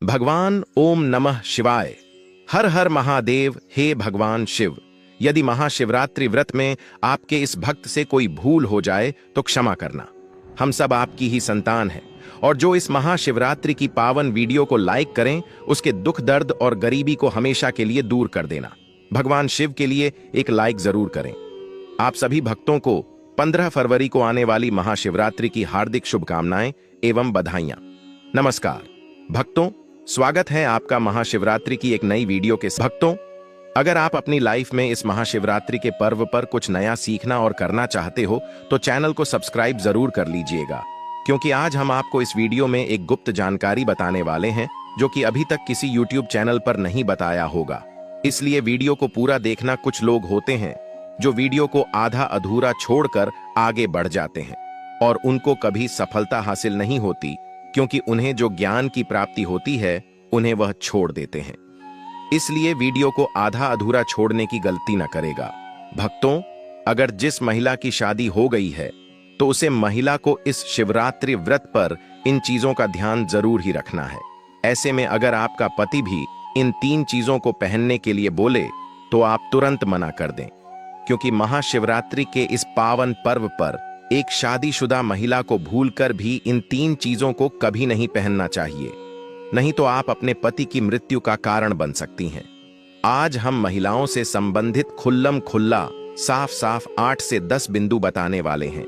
भगवान ओम नमः शिवाय। हर हर महादेव। हे भगवान शिव, यदि महाशिवरात्रि व्रत में आपके इस भक्त से कोई भूल हो जाए तो क्षमा करना। हम सब आपकी ही संतान हैं और जो इस महाशिवरात्रि की पावन वीडियो को लाइक करें उसके दुख दर्द और गरीबी को हमेशा के लिए दूर कर देना। भगवान शिव के लिए एक लाइक जरूर करें। आप सभी भक्तों को 15 फरवरी को आने वाली महाशिवरात्रि की हार्दिक शुभकामनाएं एवं बधाइयां। नमस्कार भक्तों, स्वागत है आपका महाशिवरात्रि की एक नई वीडियो के साथ। भक्तों, अगर आप अपनी लाइफ में इस महाशिवरात्रि के पर्व पर कुछ नया सीखना और करना चाहते हो तो चैनल को सब्सक्राइब जरूर कर लीजिएगा, क्योंकि आज हम आपको इस वीडियो में एक गुप्त जानकारी बताने वाले हैं जो कि अभी तक किसी यूट्यूब चैनल पर नहीं बताया होगा। इसलिए वीडियो को पूरा देखना। कुछ लोग होते हैं जो वीडियो को आधा अधूरा छोड़कर आगे बढ़ जाते हैं और उनको कभी सफलता हासिल नहीं होती, क्योंकि उन्हें जो ज्ञान की प्राप्ति होती है उन्हें वह छोड़ देते हैं। इसलिए वीडियो को आधा अधूरा छोड़ने की गलती न करेगा। भक्तों, अगर जिस महिला की शादी हो गई है तो उसे महिला को इस शिवरात्रि व्रत पर इन चीजों का ध्यान जरूर ही रखना है। ऐसे में अगर आपका पति भी इन 3 चीजों को पहनने के लिए बोले तो आप तुरंत मना कर दें, क्योंकि महाशिवरात्रि के इस पावन पर्व पर एक शादीशुदा महिला को भूलकर भी इन 3 चीजों को कभी नहीं पहनना चाहिए, नहीं तो आप अपने पति की मृत्यु का कारण बन सकती हैं। आज हम महिलाओं से संबंधित खुल्लम खुल्ला साफ साफ 8 से 10 बिंदु बताने वाले हैं।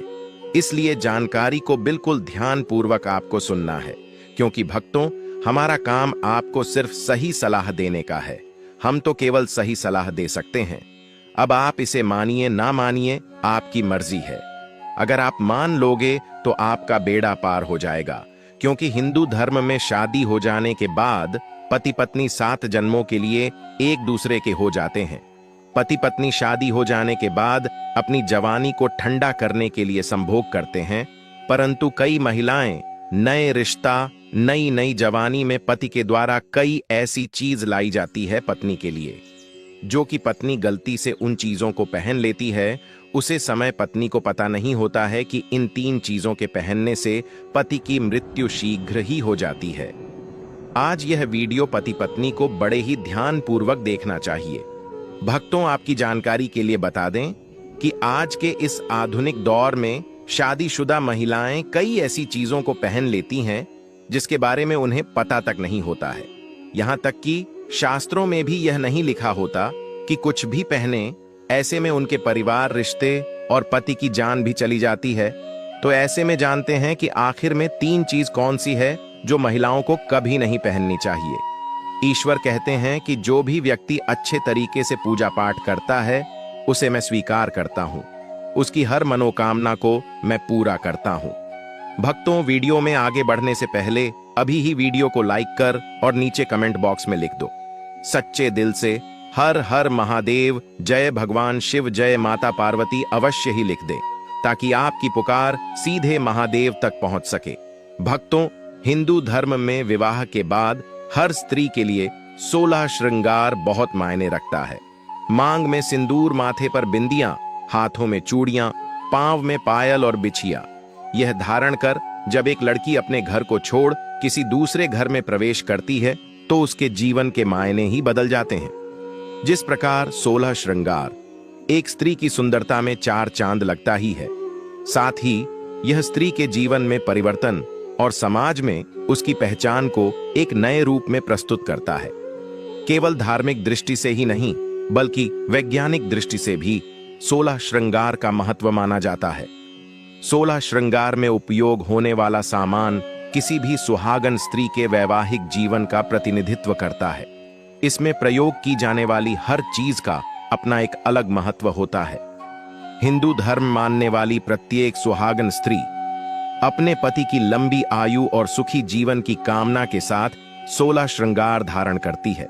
इसलिए जानकारी को बिल्कुल ध्यान पूर्वक आपको सुनना है, क्योंकि भक्तों, हमारा काम आपको सिर्फ सही सलाह देने का है। हम तो केवल सही सलाह दे सकते हैं। अब आप इसे मानिए ना मानिए, आपकी मर्जी है। अगर आप मान लोगे तो आपका बेड़ा पार हो जाएगा, क्योंकि हिंदू धर्म में शादी हो जाने के बाद पति पत्नी 7 जन्मों के लिए एक दूसरे के हो जाते हैं। पति पत्नी शादी हो जाने के बाद अपनी जवानी को ठंडा करने के लिए संभोग करते हैं, परंतु कई महिलाएं नए रिश्ता, नई नई जवानी में पति के द्वारा कई ऐसी चीज लाई जाती है पत्नी के लिए, जो कि पत्नी गलती से उन चीजों को पहन लेती है। उसे समय पत्नी को पता नहीं होता है कि इन 3 चीजों के पहनने से पति की मृत्यु शीघ्र ही हो जाती है। आज यह वीडियो पति पत्नी को बड़े ही ध्यान पूर्वक देखना चाहिए। भक्तों, आपकी जानकारी के लिए बता दें कि आज के इस आधुनिक दौर में शादीशुदा महिलाएं कई ऐसी चीजों को पहन लेती हैं जिसके बारे में उन्हें पता तक नहीं होता है। यहां तक कि शास्त्रों में भी यह नहीं लिखा होता कि कुछ भी पहने, ऐसे में उनके परिवार, रिश्ते और पति की जान भी चली जाती है। तो ऐसे में जानते हैं कि आखिर में 3 चीज कौन सी है जो महिलाओं को कभी नहीं पहननी चाहिए। ईश्वर कहते हैं कि जो भी व्यक्ति अच्छे तरीके से पूजा पाठ करता है उसे मैं स्वीकार करता हूं, उसकी हर मनोकामना को मैं पूरा करता हूं। भक्तों, वीडियो में आगे बढ़ने से पहले अभी ही वीडियो को लाइक कर और नीचे कमेंट बॉक्स में लिख दो सच्चे दिल से हर हर महादेव, जय भगवान शिव, जय माता पार्वती अवश्य ही लिख दे, ताकि आपकी पुकार सीधे महादेव तक पहुंच सके। भक्तों, हिंदू धर्म में विवाह के बाद हर स्त्री के लिए 16 श्रृंगार बहुत मायने रखता है। मांग में सिंदूर, माथे पर बिंदियां, हाथों में चूड़ियां, पांव में पायल और बिछिया। यह धारण कर जब एक लड़की अपने घर को छोड़ किसी दूसरे घर में प्रवेश करती है तो उसके जीवन के मायने ही बदल जाते हैं। जिस प्रकार 16 श्रृंगार एक स्त्री की सुंदरता में 4 चांद लगता ही है, साथ ही यह स्त्री के जीवन में परिवर्तन और समाज में उसकी पहचान को एक नए रूप में प्रस्तुत करता है। केवल धार्मिक दृष्टि से ही नहीं, बल्कि वैज्ञानिक दृष्टि से भी 16 श्रृंगार का महत्व माना जाता है। 16 श्रृंगार में उपयोग होने वाला सामान किसी भी सुहागन स्त्री के वैवाहिक जीवन का प्रतिनिधित्व करता है। इसमें प्रयोग की जाने वाली हर चीज का अपना एक अलग महत्व होता है। हिंदू धर्म मानने वाली प्रत्येक सुहागन स्त्री अपने पति की लंबी आयु और सुखी जीवन की कामना के साथ 16 श्रृंगार धारण करती है।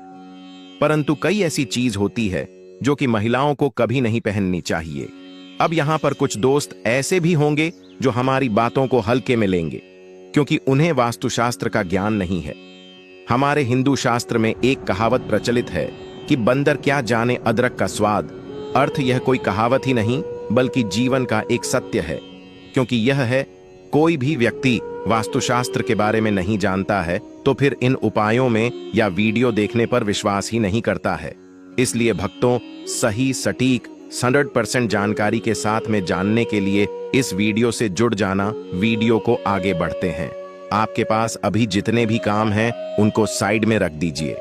परंतु कई ऐसी चीज होती है जो कि महिलाओं को कभी नहीं पहननी चाहिए। अब यहां पर कुछ दोस्त ऐसे भी होंगे जो हमारी बातों को हल्के में लेंगे, क्योंकि उन्हें वास्तुशास्त्र का ज्ञान नहीं है। हमारे हिंदू शास्त्र में एक कहावत प्रचलित है कि बंदर क्या जाने अदरक का स्वाद। अर्थ यह कोई कहावत ही नहीं, बल्कि जीवन का एक सत्य है, क्योंकि यह है कोई भी व्यक्ति वास्तुशास्त्र के बारे में नहीं जानता है तो फिर इन उपायों में या वीडियो देखने पर विश्वास ही नहीं करता है। इसलिए भक्तों, सही सटीक 100% जानकारी के साथ में जानने के लिए इस वीडियो से जुड़ जाना। वीडियो को आगे बढ़ते हैं। आपके पास अभी जितने भी काम हैं उनको साइड में रख दीजिए।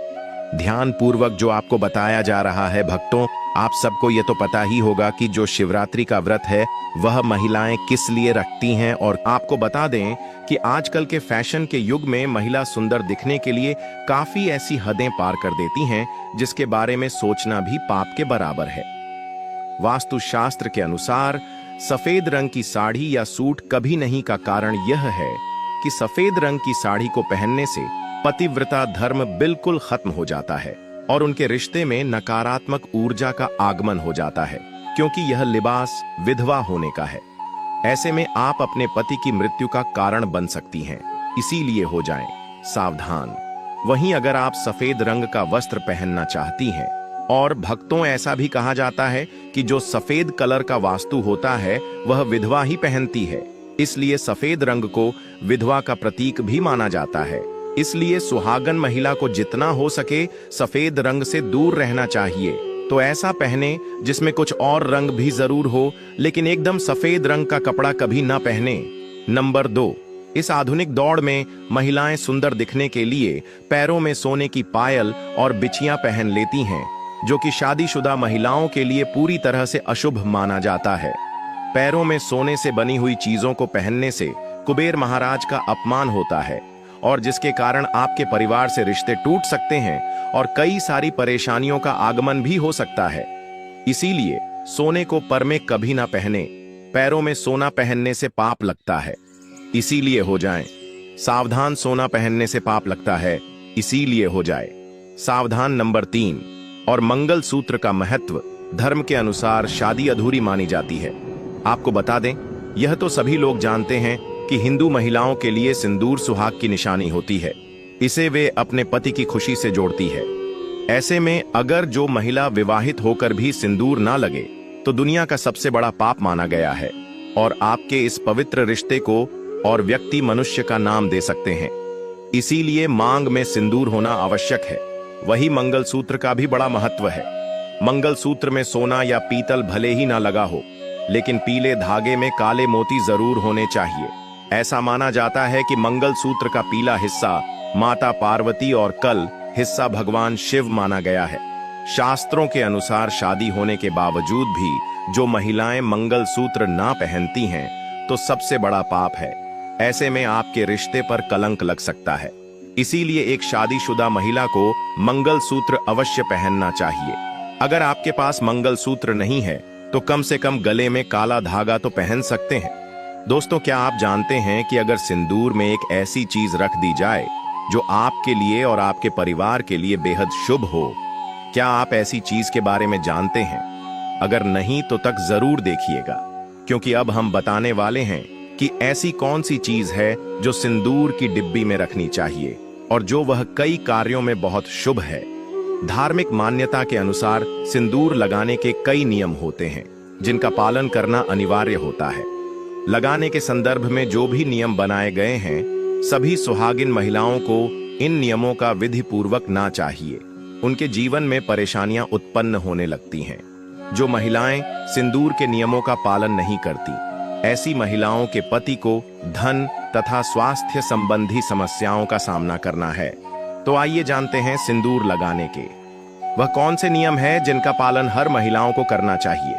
ध्यान पूर्वक जो आपको बताया जा रहा है भक्तों, आप सबको ये तो पता ही होगा कि जो शिवरात्रि का व्रत है वह महिलाएं किस लिए रखती हैं। और आपको बता दें कि आजकल के फैशन के युग में महिला सुंदर दिखने के लिए काफी ऐसी हदें पार कर देती हैं जिसके बारे में सोचना भी पाप के बराबर है। वास्तुशास्त्र के अनुसार सफेद रंग की साड़ी या सूट कभी नहीं का कारण यह है कि सफेद रंग की साड़ी को पहनने से पतिव्रता धर्म बिल्कुल खत्म हो जाता है और उनके रिश्ते में नकारात्मक ऊर्जा का आगमन हो जाता है, क्योंकि यह लिबास विधवा होने का है। ऐसे में आप अपने पति की मृत्यु का कारण बन सकती हैं, इसीलिए हो जाएं सावधान। वहीं अगर आप सफेद रंग का वस्त्र पहनना चाहती हैं, और भक्तों ऐसा भी कहा जाता है कि जो सफेद कलर का वास्तु होता है वह विधवा ही पहनती है, इसलिए सफेद रंग को विधवा का प्रतीक भी माना जाता है। इसलिए सुहागन महिला को जितना हो सके सफेद रंग से दूर रहना चाहिए। तो ऐसा पहने जिसमें कुछ और रंग भी जरूर हो, लेकिन एकदम सफेद रंग का कपड़ा कभी ना पहने। नंबर 2, इस आधुनिक दौड़ में महिलाएं सुंदर दिखने के लिए पैरों में सोने की पायल और बिछियां पहन लेती हैं, जो कि शादीशुदा महिलाओं के लिए पूरी तरह से अशुभ माना जाता है। पैरों में सोने से बनी हुई चीजों को पहनने से कुबेर महाराज का अपमान होता है, और जिसके कारण आपके परिवार से रिश्ते टूट सकते हैं और कई सारी परेशानियों का आगमन भी हो सकता है। इसीलिए सोने को पर में कभी ना पहने। पैरों में सोना पहनने से पाप लगता है, इसीलिए हो जाएं सावधान। सोना पहनने से पाप लगता है, इसीलिए हो जाए सावधान। नंबर 3, और मंगल सूत्र का महत्व। धर्म के अनुसार शादी अधूरी मानी जाती है। आपको बता दें, यह तो सभी लोग जानते हैं कि हिंदू महिलाओं के लिए सिंदूर सुहाग की निशानी होती है। इसे वे अपने पति की खुशी से जोड़ती है। ऐसे में अगर जो महिला विवाहित होकर भी सिंदूर ना लगे तो दुनिया का सबसे बड़ा पाप माना गया है, और आपके इस पवित्र रिश्ते को और व्यक्ति मनुष्य का नाम दे सकते हैं। इसीलिए मांग में सिंदूर होना आवश्यक है। वही मंगल सूत्र का भी बड़ा महत्व है। मंगल सूत्र में सोना या पीतल भले ही ना लगा हो, लेकिन पीले धागे में काले मोती जरूर होने चाहिए। ऐसा माना जाता है कि मंगल सूत्र का पीला हिस्सा माता पार्वती और कल हिस्सा भगवान शिव माना गया है। शास्त्रों के अनुसार शादी होने के बावजूद भी जो महिलाएं मंगल सूत्र ना पहनती हैं तो सबसे बड़ा पाप है। ऐसे में आपके रिश्ते पर कलंक लग सकता है। इसीलिए एक शादीशुदा महिला को मंगल सूत्र अवश्य पहनना चाहिए। अगर आपके पास मंगल सूत्र नहीं है तो कम से कम गले में काला धागा तो पहन सकते हैं। दोस्तों, क्या आप जानते हैं कि अगर सिंदूर में एक ऐसी चीज रख दी जाए जो आपके लिए और आपके परिवार के लिए बेहद शुभ हो? क्या आप ऐसी चीज के बारे में जानते हैं? अगर नहीं तो तक जरूर देखिएगा, क्योंकि अब हम बताने वाले हैं कि ऐसी कौन सी चीज है जो सिंदूर की डिब्बी में रखनी चाहिए और जो वह कई कार्यों में बहुत शुभ है। धार्मिक मान्यता के अनुसार सिंदूर लगाने के कई नियम होते हैं जिनका पालन करना अनिवार्य होता है। लगाने के संदर्भ में जो भी नियम बनाए गए हैं, सभी सुहागिन महिलाओं को इन नियमों का विधि पूर्वक ना चाहिए। उनके जीवन में परेशानियां उत्पन्न होने लगती हैं। जो महिलाएं सिंदूर के नियमों का पालन नहीं करती, ऐसी महिलाओं के पति को धन तथा स्वास्थ्य संबंधी समस्याओं का सामना करना है। तो आइए जानते हैं सिंदूर लगाने के वह कौन से नियम हैं जिनका पालन हर महिलाओं को करना चाहिए।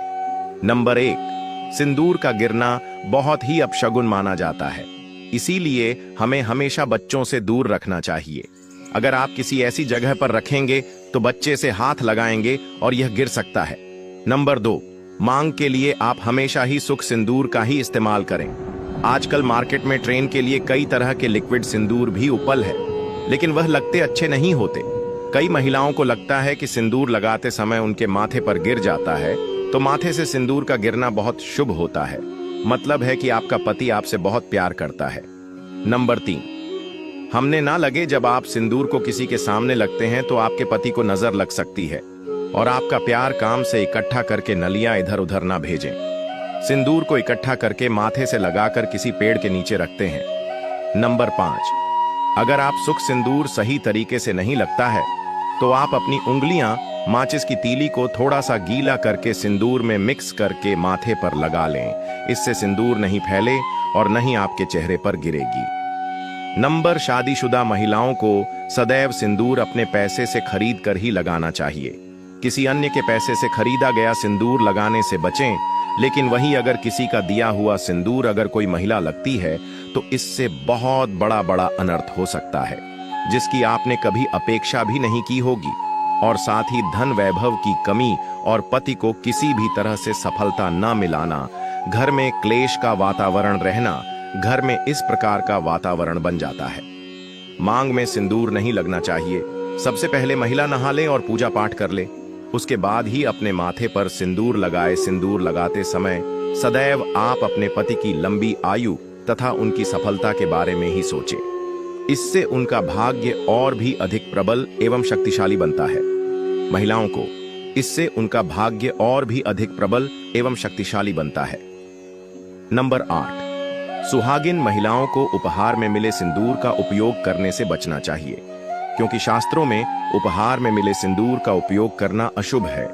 नंबर 1, सिंदूर का गिरना बहुत ही अपशगुन माना जाता है, इसीलिए हमें हमेशा बच्चों से दूर रखना चाहिए। अगर आप किसी ऐसी जगह पर रखेंगे तो बच्चे से हाथ लगाएंगे और यह गिर सकता है। नंबर 2, मांग के लिए आप हमेशा ही सुख सिंदूर का ही इस्तेमाल करें। आजकल मार्केट में ट्रेन के लिए कई तरह के लिक्विड सिंदूर भी उपलब्ध है, लेकिन वह लगते अच्छे नहीं होते। कई महिलाओं को लगता है कि सिंदूर लगाते समय उनके माथे पर गिर जाता है, तो माथे से सिंदूर का गिरना बहुत शुभ होता है। मतलब है कि आपका पति आपसे बहुत प्यार करता है। नंबर 3, हमने ना लगे जब आप सिंदूर को किसी के सामने लगते हैं तो आपके पति को नजर लग सकती है और आपका प्यार काम से इकट्ठा करके नलियां इधर उधर ना भेजें। सिंदूर को इकट्ठा करके माथे से लगाकर किसी पेड़ के नीचे रखते हैं। नंबर 5, अगर आप सुख सिंदूर सही तरीके से नहीं लगता है तो आप अपनी उंगलियां माचिस की तीली को थोड़ा सा गीला करके सिंदूर में मिक्स करके माथे पर लगा लें। इससे सिंदूर नहीं फैले और न ही आपके चेहरे पर गिरेगी। नंबर, शादीशुदा महिलाओं को सदैव सिंदूर अपने पैसे से खरीद कर ही लगाना चाहिए। किसी अन्य के पैसे से खरीदा गया सिंदूर लगाने से बचें, लेकिन वही अगर किसी का दिया हुआ सिंदूर अगर कोई महिला लगती है तो इससे बहुत बड़ा अनर्थ हो सकता है, जिसकी आपने कभी अपेक्षा भी नहीं की होगी, और साथ ही धन वैभव की कमी और पति को किसी भी तरह से सफलता न मिलाना, घर में क्लेश का वातावरण रहना, घर में इस प्रकार का वातावरण बन जाता है। मांग में सिंदूर नहीं लगना चाहिए। सबसे पहले महिला नहा ले और पूजा पाठ कर ले, उसके बाद ही अपने माथे पर सिंदूर लगाए। सिंदूर लगाते समय सदैव आप अपने पति की लंबी आयु तथा उनकी सफलता के बारे में ही सोचें। इससे उनका भाग्य और भी अधिक प्रबल एवं शक्तिशाली बनता है। महिलाओं को इससे उनका भाग्य और भी अधिक प्रबल एवं शक्तिशाली बनता है। नंबर 8, सुहागिन महिलाओं को उपहार में मिले सिंदूर का उपयोग करने से बचना चाहिए, क्योंकि शास्त्रों में उपहार में मिले सिंदूर का उपयोग करना अशुभ है।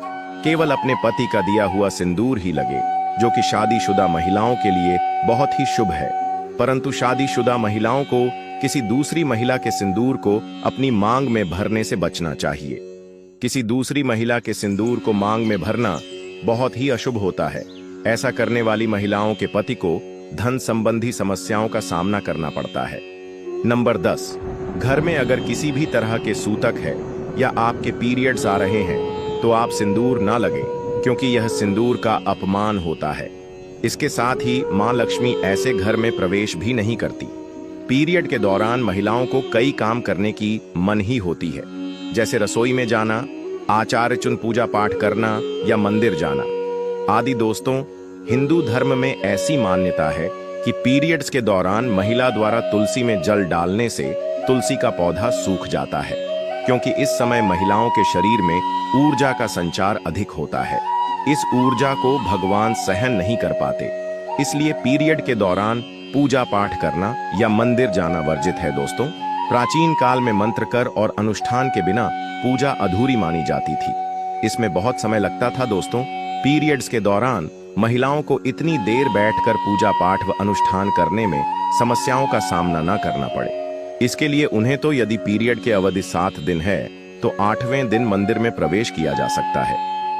केवल अपने पति का दिया हुआ सिंदूर ही लगे, जो कि शादीशुदा महिलाओं के लिए बहुत ही शुभ है। परंतु शादीशुदा महिलाओं को किसी दूसरी महिला के सिंदूर को अपनी मांग में भरने से बचना चाहिए। किसी दूसरी महिला के सिंदूर को मांग में भरना बहुत ही अशुभ होता है। ऐसा करने वाली महिलाओं के पति को धन संबंधी समस्याओं का सामना करना पड़ता है। नंबर 10, घर में अगर किसी भी तरह के सूतक है या आपके पीरियड्स आ रहे हैं तो आप सिंदूर ना लगें, क्योंकि यह सिंदूर का अपमान होता है। इसके साथ ही मां लक्ष्मी ऐसे घर में प्रवेश भी नहीं करती। पीरियड के दौरान महिलाओं को कई काम करने की मनाही होती है, जैसे रसोई में जाना, आचार्य चुन पूजा पाठ करना या मंदिर जाना आदि। दोस्तों, हिंदू धर्म में ऐसी मान्यता है कि पीरियड्स के दौरान महिला द्वारा तुलसी में जल डालने से तुलसी का पौधा सूख जाता है, क्योंकि इस समय महिलाओं के शरीर में ऊर्जा का संचार अधिक होता है। इस ऊर्जा को भगवान सहन नहीं कर पाते, इसलिए पीरियड के दौरान पूजा पाठ करना या मंदिर जाना वर्जित है। दोस्तों, प्राचीन काल में मंत्र कर और अनुष्ठान के बिना पूजा अधूरी मानी जाती थी। इसमें बहुत समय लगता था। दोस्तों, पीरियड्स के दौरान महिलाओं को इतनी देर बैठकर पूजा पाठ व अनुष्ठान करने में समस्याओं का सामना न करना पड़े। इसके लिए उन्हें तो यदि पीरियड के अवधि 7 दिन है तो 8वें दिन मंदिर में प्रवेश किया जा सकता है।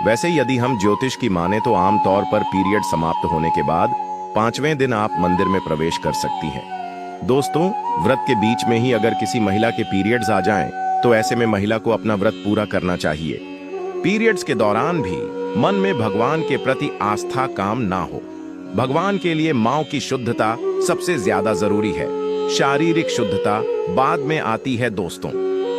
वैसे यदि हम ज्योतिष की माने तो आमतौर पर पीरियड समाप्त होने के बाद 5वें दिन आप मंदिर में प्रवेश कर सकती हैं। दोस्तों, व्रत के बीच में ही अगर किसी महिला के पीरियड्स आ जाएं, तो ऐसे में महिला को अपना व्रत पूरा करना चाहिए। पीरियड्स के दौरान भी मन में भगवान के प्रति आस्था काम ना हो। भगवान के लिए मां की शुद्धता सबसे ज्यादा जरूरी है। शारीरिक शुद्धता बाद में आती है। दोस्तों,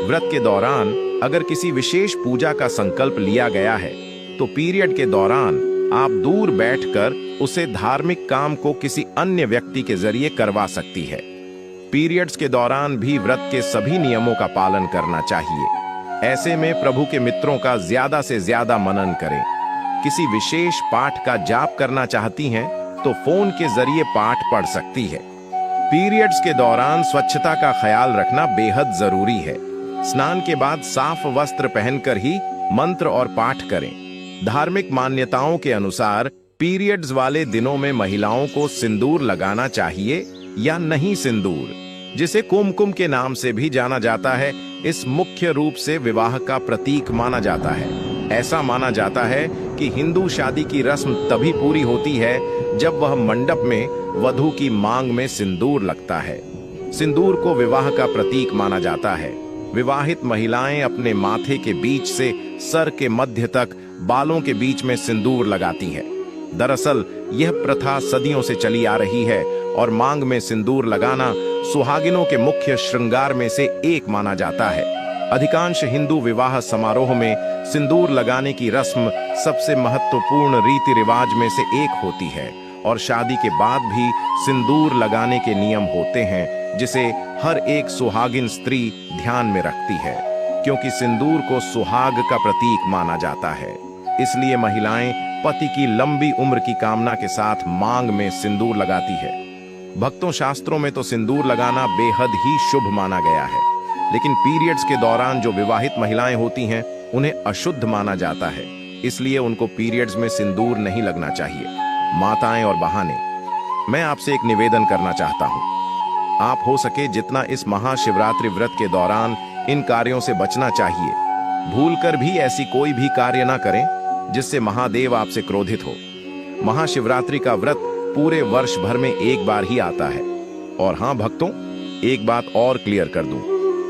व्रत के दौरान अगर किसी विशेष पूजा का संकल्प लिया गया है तो पीरियड के दौरान आप दूर बैठकर उसे धार्मिक काम को किसी अन्य व्यक्ति के जरिए करवा सकती है। पीरियड्स के दौरान भी व्रत के सभी नियमों का पालन करना चाहिए। ऐसे में प्रभु के मित्रों का ज्यादा से ज्यादा मनन करें। किसी विशेष पाठ का जाप करना चाहती हैं तो फोन के जरिए पाठ पढ़ सकती है। पीरियड्स के दौरान स्वच्छता का ख्याल रखना बेहद जरूरी है। स्नान के बाद साफ वस्त्र पहनकर ही मंत्र और पाठ करें। धार्मिक मान्यताओं के अनुसार पीरियड्स वाले दिनों में महिलाओं को सिंदूर लगाना चाहिए या नहीं। सिंदूर, जिसे कुमकुम के नाम से भी जाना जाता है, इस मुख्य रूप से विवाह का प्रतीक माना जाता है। ऐसा माना जाता है कि हिंदू शादी की रस्म तभी पूरी होती है जब वह मंडप में वधू की मांग में सिंदूर लगता है। सिंदूर को विवाह का प्रतीक माना जाता है। विवाहित महिलाएं अपने माथे के बीच से सर के मध्य तक बालों के बीच में सिंदूर लगाती हैं। दरअसल यह प्रथा सदियों से चली आ रही है और मांग में सिंदूर लगाना सुहागिनों के मुख्य श्रृंगार में से एक माना जाता है। अधिकांश हिंदू विवाह समारोह में सिंदूर लगाने की रस्म सबसे महत्वपूर्ण रीति रिवाज में से एक होती है और शादी के बाद भी सिंदूर लगाने के नियम होते हैं, जिसे हर एक सुहागिन स्त्री ध्यान में रखती है, क्योंकि सिंदूर को सुहाग का प्रतीक माना जाता है। इसलिए महिलाएं पति की लंबी उम्र की कामना के साथ मांग में सिंदूर लगाती है। भक्तों, शास्त्रों में तो सिंदूर लगाना बेहद ही शुभ माना गया है, लेकिन पीरियड्स के दौरान जो विवाहित महिलाएं होती हैं उन्हें अशुद्ध माना जाता है, इसलिए उनको पीरियड्स में सिंदूर नहीं लगना चाहिए। माताएं और बहाने, मैं आपसे एक निवेदन करना चाहता हूं। आप हो सके जितना इस महाशिवरात्रि व्रत के दौरान इन कार्यों से बचना चाहिए। भूलकर भी ऐसी कोई भी कार्य ना करें जिससे महादेव आपसे क्रोधित हो। महाशिवरात्रि का व्रत पूरे वर्ष भर में एक बार ही आता है। और हां भक्तों, एक बात और क्लियर कर दूं,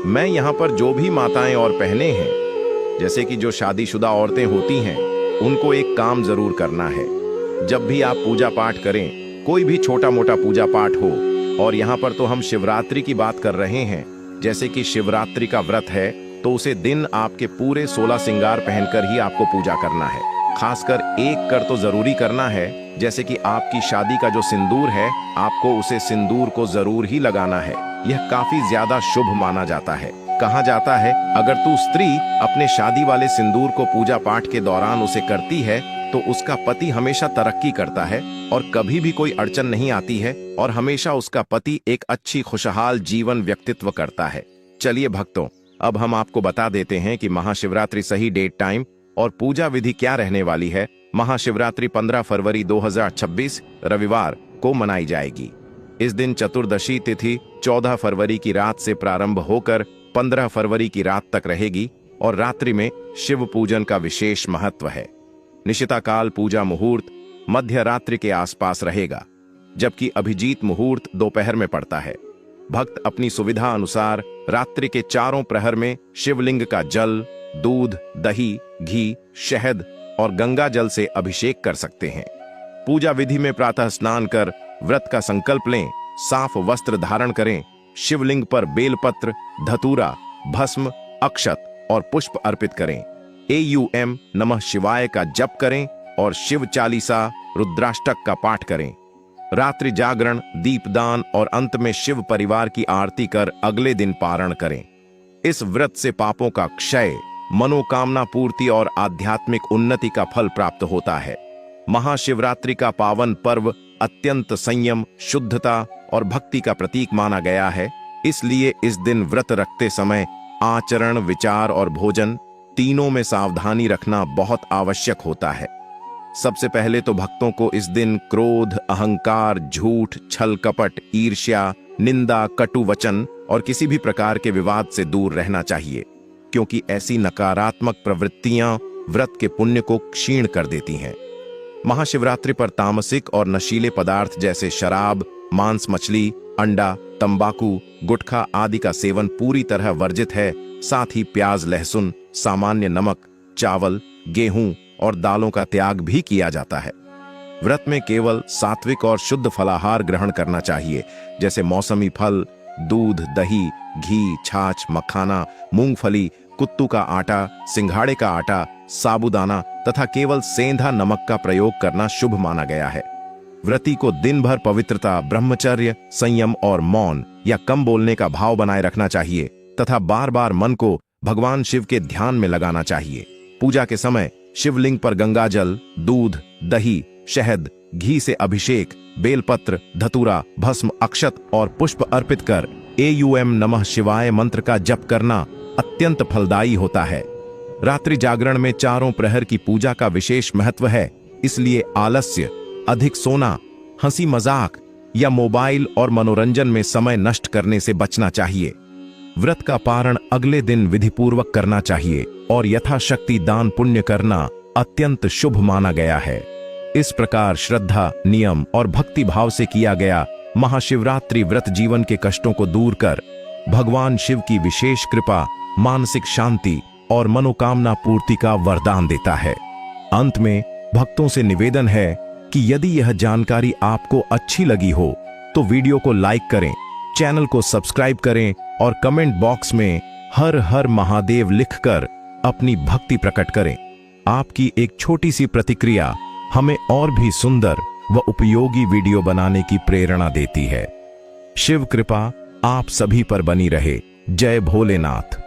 मैं यहां पर जो भी माताएं और बहनें हैं, जैसे कि जो शादीशुदा औरतें होती हैं, उनको एक काम जरूर करना है। जब भी आप पूजा पाठ करें, कोई भी छोटा मोटा पूजा पाठ हो, और यहाँ पर तो हम शिवरात्रि की बात कर रहे हैं, जैसे कि शिवरात्रि का व्रत है, तो उसे दिन आपके पूरे 16 सिंगार पहनकर ही आपको पूजा करना है। खासकर एक कर तो जरूरी करना है, जैसे कि आपकी शादी का जो सिंदूर है, आपको उसे सिंदूर को जरूर ही लगाना है। यह काफी ज्यादा शुभ माना जाता है। कहा जाता है, अगर तू स्त्री अपने शादी वाले सिंदूर को पूजा पाठ के दौरान उसे करती है तो उसका पति हमेशा तरक्की करता है और कभी भी कोई अड़चन नहीं आती है, और हमेशा उसका पति एक अच्छी खुशहाल जीवन व्यक्तित्व करता है। चलिए भक्तों, अब हम आपको बता देते हैं कि महाशिवरात्रि सही डेट, टाइम और पूजा विधि क्या रहने वाली है। महाशिवरात्रि 15 फरवरी 2026 रविवार को मनाई जाएगी। इस दिन चतुर्दशी तिथि 14 फरवरी की रात से प्रारंभ होकर 15 फरवरी की रात तक रहेगी, और रात्रि में शिव पूजन का विशेष महत्व है। निशिता काल पूजा मुहूर्त मध्य रात्रि के आसपास रहेगा, जबकि अभिजीत मुहूर्त दोपहर में पड़ता है। भक्त अपनी सुविधा अनुसार रात्रि के चारों प्रहर में शिवलिंग का जल, दूध, दही, घी, शहद और गंगा जल से अभिषेक कर सकते हैं। पूजा विधि में प्रातः स्नान कर व्रत का संकल्प लें, साफ वस्त्र धारण करें, शिवलिंग पर बेलपत्र, धतूरा, भस्म, अक्षत और पुष्प अर्पित करें। AUM नमः शिवाय का जप करें और शिव चालीसा, रुद्राष्टक का पाठ करें। रात्रि जागरण, दीपदान और अंत में शिव परिवार की आरती कर अगले दिन पारण करें। इस व्रत से पापों का क्षय, मनोकामना पूर्ति और आध्यात्मिक उन्नति का फल प्राप्त होता है। महाशिवरात्रि का पावन पर्व अत्यंत संयम, शुद्धता और भक्ति का प्रतीक माना गया है, इसलिए इस दिन व्रत रखते समय आचरण, विचार और भोजन तीनों में सावधानी रखना बहुत आवश्यक होता है। सबसे पहले तो भक्तों को इस दिन क्रोध, अहंकार, झूठ, छल कपट, ईर्ष्या, निंदा, कटु वचन और किसी भी प्रकार के विवाद से दूर रहना चाहिए, क्योंकि ऐसी नकारात्मक प्रवृत्तियां व्रत के पुण्य को क्षीण कर देती हैं। महाशिवरात्रि पर तामसिक और नशीले पदार्थ जैसे शराब, मांस, मछली, अंडा, तंबाकू, गुटखा आदि का सेवन पूरी तरह वर्जित है। साथ ही प्याज, लहसुन, सामान्य नमक, चावल, गेहूं और दालों का त्याग भी किया जाता है। व्रत में केवल सात्विक और शुद्ध फलाहार ग्रहण करना चाहिए, जैसे मौसमी फल, दूध, दही, घी, छाछ, मखाना, मूंगफली, कुत्तू का आटा, सिंघाड़े का आटा, साबूदाना तथा केवल सेंधा नमक का प्रयोग करना शुभ माना गया है। व्रती को दिन भर पवित्रता, ब्रह्मचर्य, संयम और मौन या कम बोलने का भाव बनाए रखना चाहिए तथा बार बार मन को भगवान शिव के ध्यान में लगाना चाहिए। पूजा के समय शिवलिंग पर गंगाजल, दूध, दही, शहद, घी से अभिषेक, बेलपत्र, धतूरा, भस्म, अक्षत और पुष्प अर्पित कर AUM नमः शिवाय मंत्र का जप करना अत्यंत फलदायी होता है। रात्रि जागरण में चारों प्रहर की पूजा का विशेष महत्व है, इसलिए आलस्य, अधिक सोना, हंसी मजाक या मोबाइल और मनोरंजन में समय नष्ट करने से बचना चाहिए। व्रत का पारण अगले दिन विधिपूर्वक करना चाहिए और यथाशक्ति दान पुण्य करना अत्यंत शुभ माना गया है। इस प्रकार श्रद्धा, नियम और भक्ति भाव से किया गया महाशिवरात्रि व्रत जीवन के कष्टों को दूर कर भगवान शिव की विशेष कृपा, मानसिक शांति और मनोकामना पूर्ति का वरदान देता है। अंत में भक्तों से निवेदन है कि यदि यह जानकारी आपको अच्छी लगी हो तो वीडियो को लाइक करें, चैनल को सब्सक्राइब करें और कमेंट बॉक्स में हर हर महादेव लिखकर अपनी भक्ति प्रकट करें। आपकी एक छोटी सी प्रतिक्रिया हमें और भी सुंदर व उपयोगी वीडियो बनाने की प्रेरणा देती है। शिव कृपा आप सभी पर बनी रहे। जय भोलेनाथ।